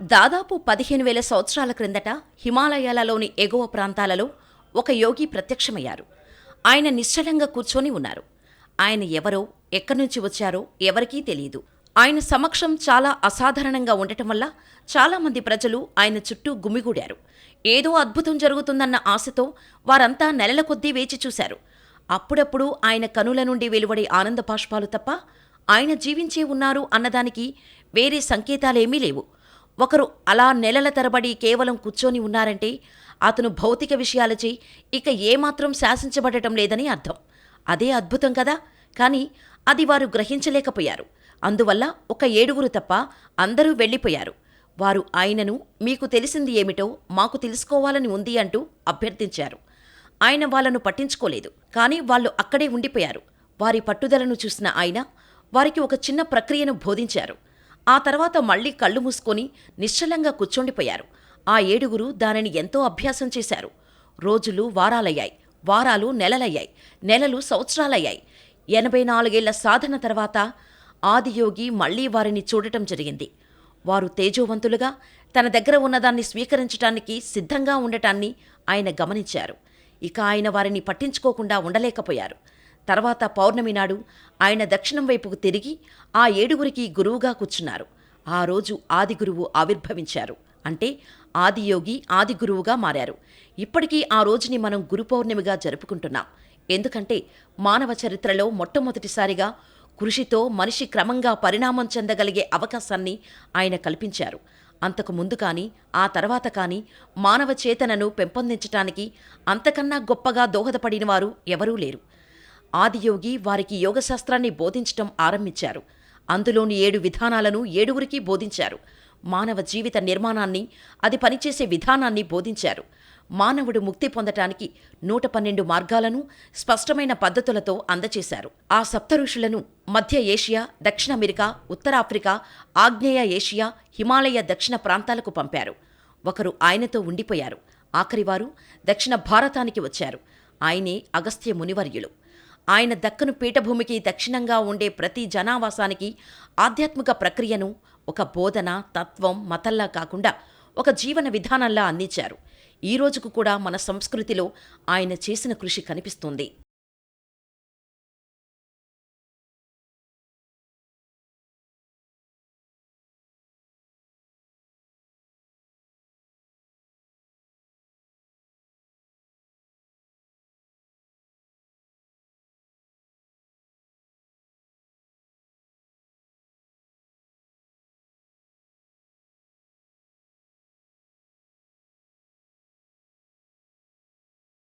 దాదాపు 15,000 సంవత్సరాల క్రిందట హిమాలయాలలోని ఎగువ ప్రాంతాలలో ఒక యోగి ప్రత్యక్షమయ్యారు. ఆయన నిశ్చలంగా కూర్చొని ఉన్నారు. ఆయన ఎవరో, ఎక్కడ్నుంచి వచ్చారో ఎవరికీ తెలియదు. ఆయన సమక్షం చాలా అసాధారణంగా ఉండటం వల్ల చాలామంది ప్రజలు ఆయన చుట్టూ గుమిగూడారు. ఏదో అద్భుతం జరుగుతుందన్న ఆశతో వారంతా నెలల కొద్దీ వేచి చూశారు. అప్పుడప్పుడు ఆయన కనుల నుండి వెలువడే ఆనంద బాష్పాలు తప్ప ఆయన జీవించే ఉన్నారు అన్నదానికి వేరే సంకేతాలేమీ లేవు. ఒకరు అలా నెలల తరబడి కేవలం కూర్చొని ఉన్నారంటే అతను భౌతిక విషయాలచే ఇక ఏమాత్రం శాసించబడటం లేదని అర్థం. అదే అద్భుతం కదా. కాని అది వారు గ్రహించలేకపోయారు. అందువల్ల ఒక 7 తప్ప అందరూ వెళ్ళిపోయారు. వారు ఆయనను మీకు తెలిసింది ఏమిటో మాకు తెలుసుకోవాలని ఉంది అంటూ అభ్యర్థించారు. ఆయన వాళ్లను పట్టించుకోలేదు. కాని వాళ్ళు అక్కడే ఉండిపోయారు. వారి పట్టుదలను చూసిన ఆయన వారికి ఒక చిన్న ప్రక్రియను బోధించారు. ఆ తర్వాత మళ్లీ కళ్ళు మూసుకొని నిశ్చలంగా కూర్చొండిపోయారు. ఆ 7 దానిని ఎంతో అభ్యాసం చేశారు. రోజులు వారాలయ్యాయి, వారాలు నెలలయ్యాయి, నెలలు సంవత్సరాలయ్యాయి. 84 ఏళ్ల సాధన తర్వాత ఆదియోగి మళ్లీ వారిని చూడటం జరిగింది. వారు తేజోవంతులుగా తన దగ్గర ఉన్నదాన్ని స్వీకరించటానికి సిద్ధంగా ఉండటాన్ని ఆయన గమనించారు. ఇక ఆయన వారిని పట్టించుకోకుండా ఉండలేకపోయారు. తర్వాత పౌర్ణమి నాడు ఆయన దక్షిణం వైపుకు తిరిగి ఆ 7 గురువుగా కూర్చున్నారు. ఆ రోజు ఆదిగురువు ఆవిర్భవించారు. అంటే ఆదియోగి ఆదిగురువుగా మారారు. ఇప్పటికీ ఆ రోజుని మనం గురు పౌర్ణమిగా జరుపుకుంటున్నాం. ఎందుకంటే మానవ చరిత్రలో మొట్టమొదటిసారిగా కృషితో మనిషి క్రమంగా పరిణామం చెందగలిగే అవకాశాన్ని ఆయన కల్పించారు. అంతకు ముందు కానీ ఆ తర్వాత కానీ మానవ చేతనను పెంపొందించటానికి అంతకన్నా గొప్పగా దోహదపడినవారు ఎవరూ లేరు. ఆదియోగి వారికి యోగశాస్త్రాన్ని బోధించటం ఆరంభించారు. అందులోని 7 విధానాలను 7 బోధించారు. మానవ జీవిత నిర్మాణాన్ని, అది పనిచేసే విధానాన్ని బోధించారు. మానవుడు ముక్తి పొందటానికి 112 మార్గాలను స్పష్టమైన పద్ధతులతో అందచేశారు. ఆ సప్తఋషులను మధ్య ఏషియా, దక్షిణ అమెరికా, ఉత్తరాఫ్రికా, ఆగ్నేయ ఏషియా, హిమాలయ దక్షిణ ప్రాంతాలకు పంపారు. ఒకరు ఆయనతో ఉండిపోయారు. ఆఖరివారు దక్షిణ భారతానికి వచ్చారు. ఆయనే అగస్త్య మునివర్యులు. ఆయన దక్కను పీఠభూమికి దక్షిణంగా ఉండే ప్రతి జనావాసానికి ఆధ్యాత్మిక ప్రక్రియను ఒక బోధన, తత్వం, మతంలా కాకుండా ఒక జీవన విధానంలా అందించారు. ఈ రోజుకు కూడా మన సంస్కృతిలో ఆయన చేసిన కృషి కనిపిస్తుంది.